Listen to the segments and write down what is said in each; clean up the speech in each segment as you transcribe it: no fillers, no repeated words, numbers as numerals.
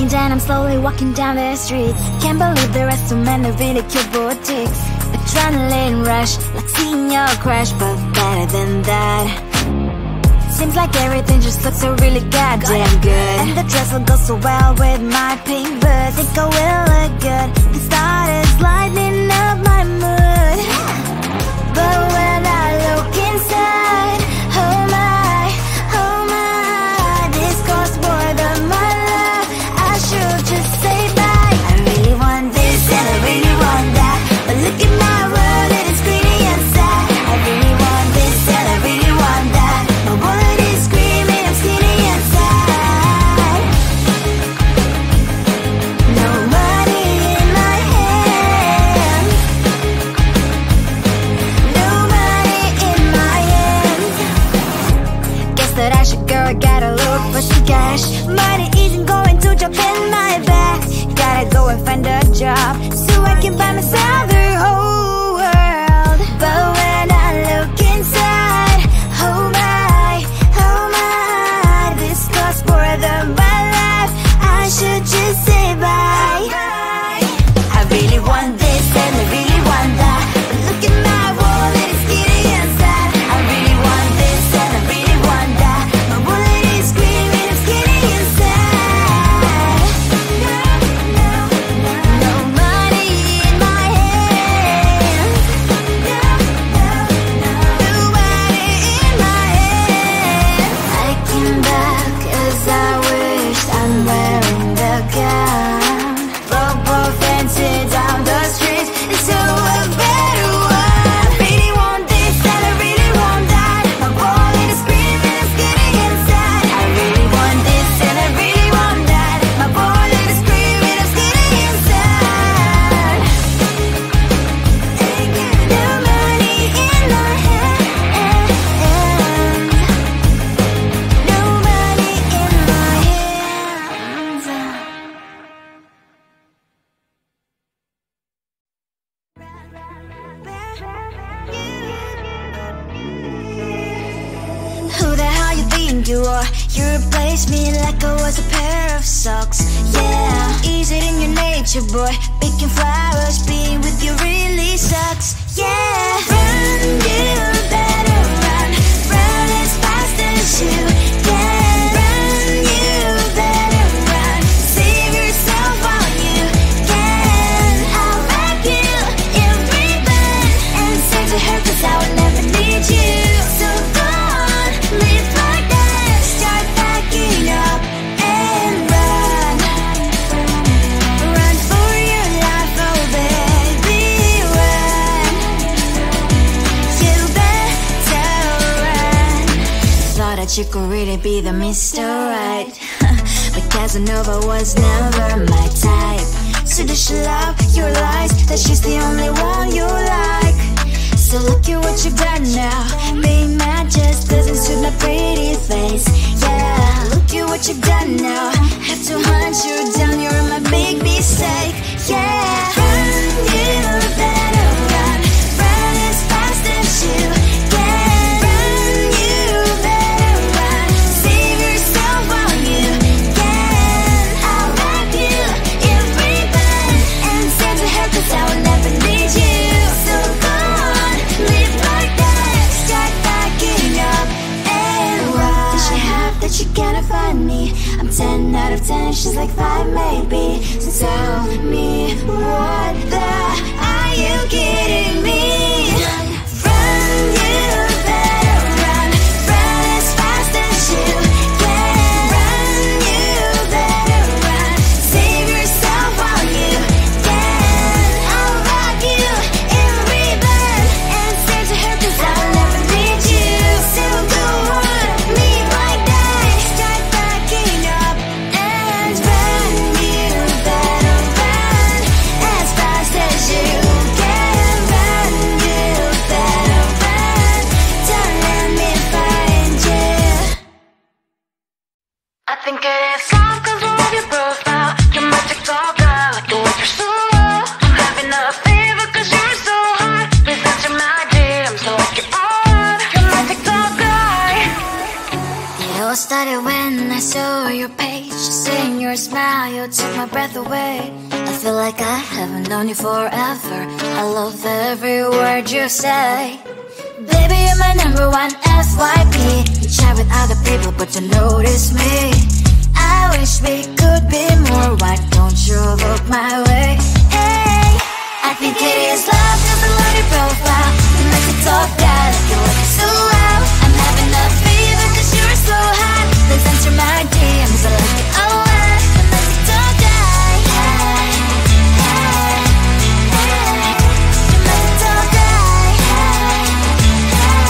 down, I'm slowly walking down the streets. Can't believe there are so many really cute boutiques. Adrenaline rush, like seeing your crush, but better than that. Seems like everything just looks so really goddamn good. And the dress will go so well with my pink boots. Think I will look good. The start is lighting up my mood. But when I look inside, oh my, this costs more than my love. I should just say bye. I really want this and I really want that, but look at my world, it is greedy and sad. I really want this and I really want that. My wallet is screaming, I'm skinny and sad. No money in my hand, no money in my hand. Guess that I should go, I gotta look for some cash. Money isn't going to jump in my back. Gotta go and find a job so I can buy myself the whole world. But when I look inside, oh my, this costs more than my life. I should just say bye. I really want this and I really want that, but look at my wallet, it's skinny and sad. I really want this and I really want that. My wallet is screaming, I'm skinny and sad. No money in my hand, no money in my hand. I came back as I wished, I'm wearing the gown. Bobo fancy down the streets into a better one. I really want this and I really want that. My wallet is screaming, I'm skinny inside. I really want this and I really want that. My wallet is screaming, I'm skinny inside. No money in my hand, no money in my hands. Who the hell you think you are? You replaced me like I was a pair of socks. Yeah, is it in your nature, boy? Picking flowers, being with you really sucks. Yeah, run, you better run. Run as fast as you can. Run, you better run. Save yourself while you can. I'll wrap you in ribbon and send to her, 'cause I will never need you. So go on, live like that. Start packing up and run. Run for your life, oh baby, run. You better run. Thought that you could really be the Mr. Right, but Casanova was never my type. So does she love your lies, that she's the only one you like? So look at what you've done now. Being mad just doesn't suit my pretty face. Yeah, look at what you've done now. Have to hunt you down, you're my big mistake. Yeah, run, you better run. Run as fast as you can. Run, you better run. Save yourself while you can. I'll wrap you in ribbon and send to her, 'cause I will never need you. So go on, live like that. Start packing up and run. Does she have that she cannot find me? I'm 10 out of 10, she's like 5 maybe. So tell me, what the are you kidding me? Run, you better run. Run as fast as you can. Run, you better run. Save yourself while you can. I'll rock you in ribbon and send to her, 'cause I'll never need you. So go on, live like that. Start packing up and run. You better run as fast as you can. Run, you all started when I saw your page. Seeing your smile, you took my breath away. I feel like I haven't known you forever. I love every word you say. Baby, you're my number one FYP. You chat with other people, but you notice me. I wish we could be more. Why don't you look my way? Hey, I think it is love, cause I love your profile. You make me talk bad, like you look so well. I'm having a fever cause you're so hot. Please answer my DMs, I like it a lot. You make me talk bad. Hey, hey, hey. You make me talk bad. Hey, hey,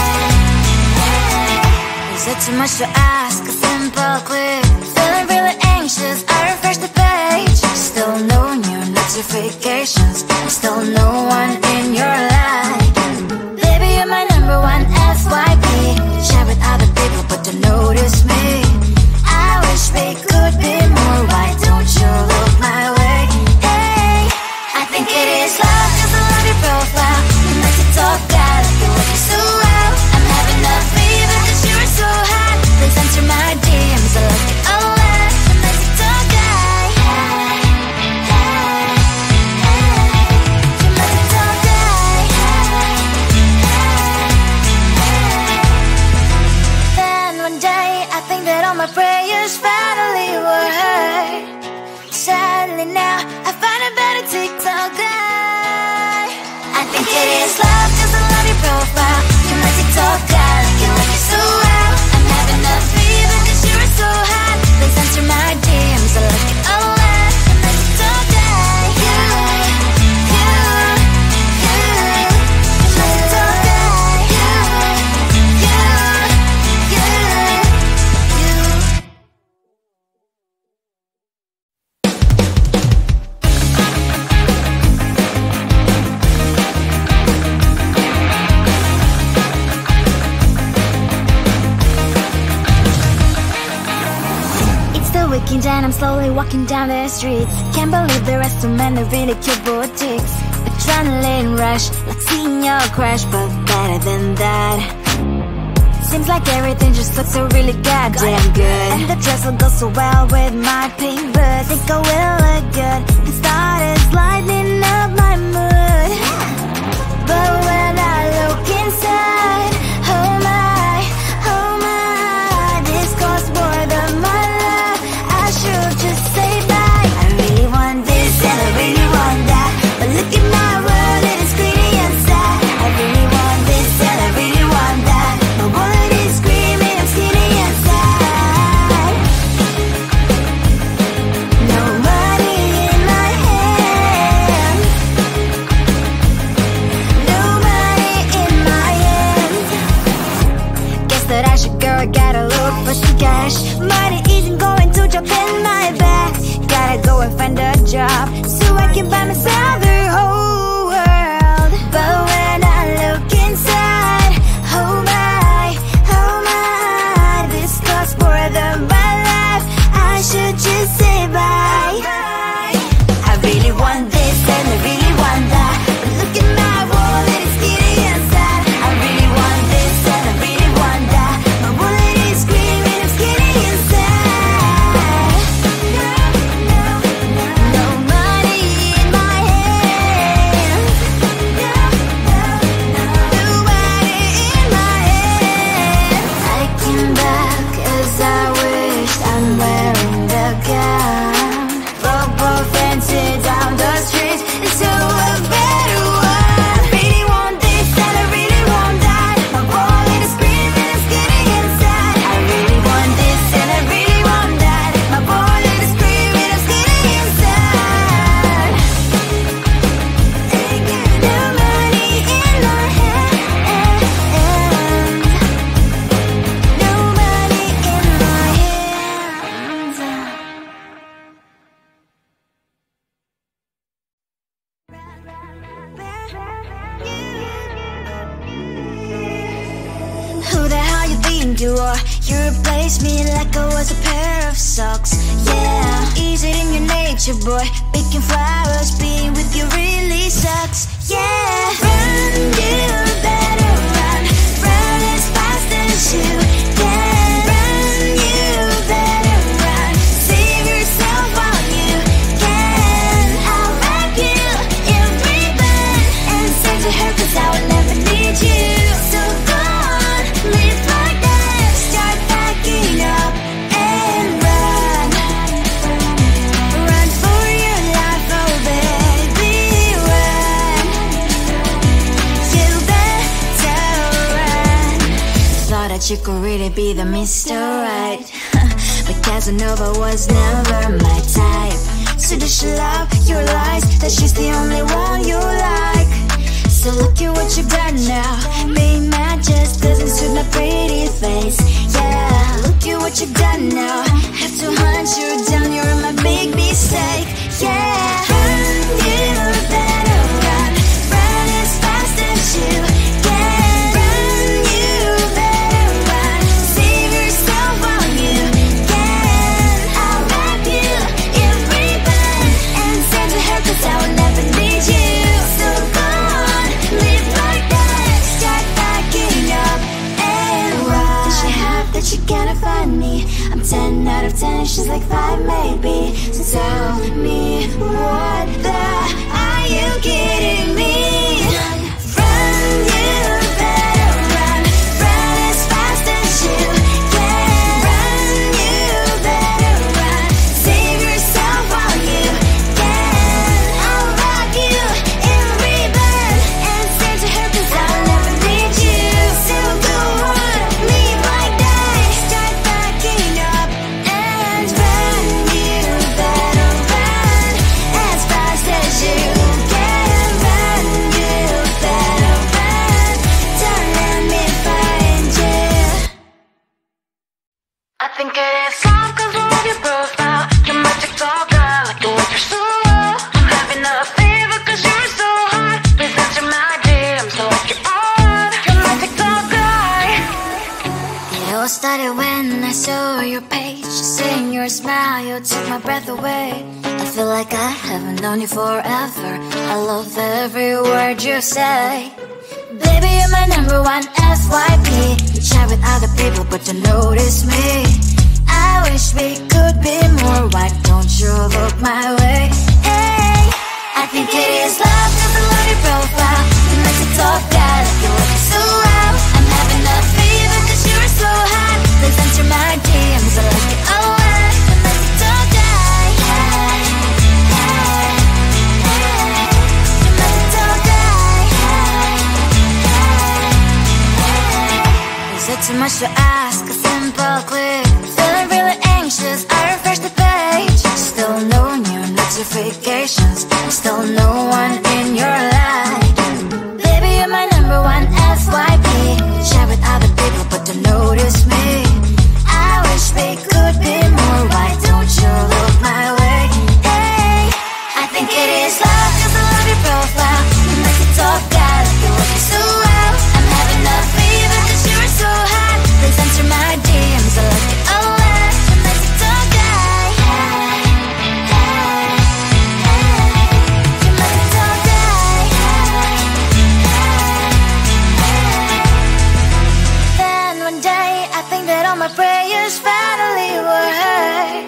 hey. Is it too much to ask? A simple click. Feeling really anxious, I refresh the page. Still no new notifications. Still no one in your life. Baby, you're my number one FYP. Share with other people, but don't notice me. I wish we could be more. Why don't you look my way? Hey, I think it is love, cause I love your profile. You make it talk bad, like you look so well. I'm having a fever cause you're so hot. Please answer my DMs, I like it a lot. You make it talk bad. Hey, hey, hey. You make it talk bad. Hey, hey, hey. Then one day I think that all my prayers finally were heard. Sadly now I find a better TikTok guy. I think it is love cause I love your profile. You make it talk bad, like you look so well. I'm having a fever cause you're so hot. Please answer my DMs, I like it a lot. You make it talk bad. You make it talk bad. It's the weekend and I'm slowly walking down the streets. Can't believe there are so many really cute boutiques. Adrenaline rush, like seeing your crush, but better than that. Seems like everything just looks so really goddamn good. And the dress will go so well with my pink boots. Think I will look good. It started lighting up my mood. But when I look inside, oh my, this costs more than my love. I should just say bye. I really want this and I really want that, but look at my world, it is pretty and sad. I really want this and I really want that. My wallet is screaming, I'm skinny and sad. No money in my hand. No money in my hand. Guess that I should go, gotta look for some cash. Money isn't going to drop in my bag. Gotta go and find a job so I can buy myself the whole world. But when I look inside, oh my, this costs more than my life. I should just say bye. I really want this and I really want that, but look at my wallet, it's skinny and sad. I really want this and I really want that. My wallet is screaming, I'm skinny and sad. No money in my hand. No money in my hand. I came back as I wished. I'm wearing the gown. Robo fancy down the street into a better one. I really want this and I really want that. My wallet is screaming, I'm skinny inside. I really want this and I really want that. My wallet is screaming, I'm skinny inside. No money in my hand. No money in my hands. Who the hell you think you are? You replaced me like I was a pair of socks. Yeah, is it in your nature, boy? Picking flowers, being with you really sucks. Yeah, run, you better run. Run as fast as you can. Run, you that you could really be the Mr. Right. But Casanova was never my type. So does she love your lies, that she's the only one you like? So look at what you've done now. Being mad just doesn't suit my pretty face. Yeah, look at what you've done now. Have to hunt you down, you're my big mistake. Yeah, run, you better run. Run as fast as you can. Run, you better run. Save yourself while you can. I'll wrap you in ribbon and send to her, 'cause I will never need you. So go on, live like that. Start backing up and run. Does she have that she cannot find me? I'm 10 out of 10, she's like 5 maybe. So tell me, what the are you kidding me? Run, you better run. Run as fast as you can. Run, you better run. Save yourself while you can. I'll wrap you in ribbon and send to her, 'cause I'll never need you. So go on, leave like that. Start backing up and run. You better run as fast as you can. Run, you better run. Don't let me find you. I think it is love 'cause I love your profile. You're my TikTok guy, like the way you're so low. I'm having a fever 'cause you're so hot. Please answer my DMs like you're on. You're my TikTok guy. It all started when I saw your page. Seeing your smile, you took my breath away. I feel like I haven't known you forever. I love every word you say. Baby, you're my number one FYP. You chat with other people, but you notice me. I wish we could be more. Why don't you look my way? Hey, I think it is love 'cause I love your profile. You like to talk that, like you look so well. I'm having a fever 'cause you're so hot. Please answer my DMs, I like it a lot. You like to talk that, hey, hey, hey. You like to talk that, hey, hey, hey. Is it too much to ask? A simple click. Feeling really anxious, I refresh the page. Still no new notifications. Still no one in your life. Baby, you're my number one FYP. Share with other people, but don't notice me. I wish we could be more. Why don't you look my way? Hey, I think it is love 'cause I love your profile. You like to talk that, like you look so well. I'm having a fever 'cause you're so hot. Please answer my DMs, I like it a lot. You like to talk that, hey, hey, hey. You like to talk that, hey, hey, hey. Then one day I think that all my prayers finally were heard.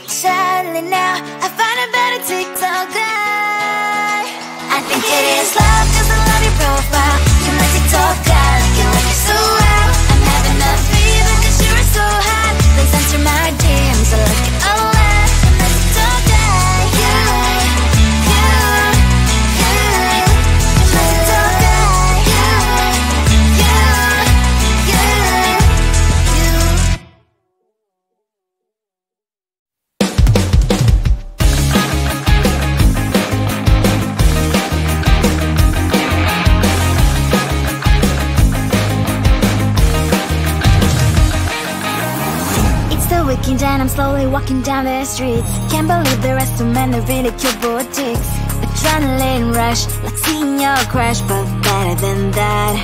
Sadly now I find a better TikTok guy. I think it is love 'cause I love your profile. You like to talk that, like you look so well. I'm having a fever 'cause you're so hot. Please answer my DMs, I like it a lot. You like to talk that, you like to talk that, you. It's the weekend and I'm slowly walking down the streets. Can't believe there are so many really cute boutiques. Adrenaline rush, like seeing your crush, but better than that.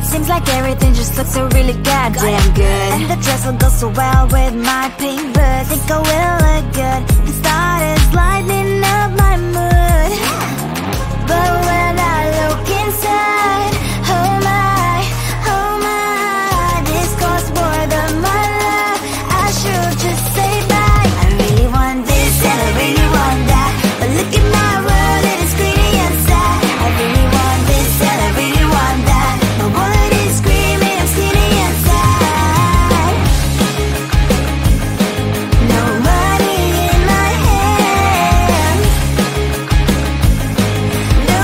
Seems like everything just looks so really goddamn good. And the dress will go so well with my pink boots. Think I will look good. The start is lighting up my mood. But when I look inside, oh my, this costs more than my love. I should just say bye. I really want this and I really want that, but look at my world, it is pretty inside. I really want this and I really want that. My wallet is screaming, I'm skinny inside. No money in my hand. No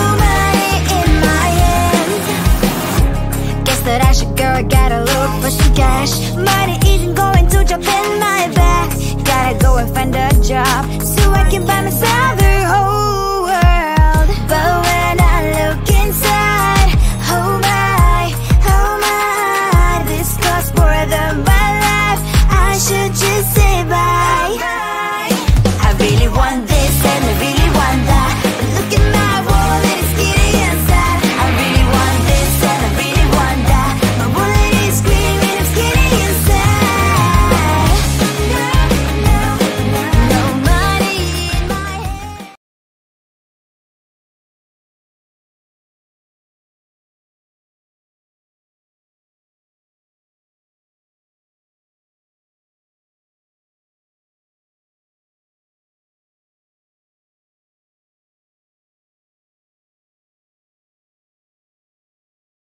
Girl, I gotta look for some cash. Money isn't going to drop in my back. Gotta go and find a job so I can buy myself the whole world. But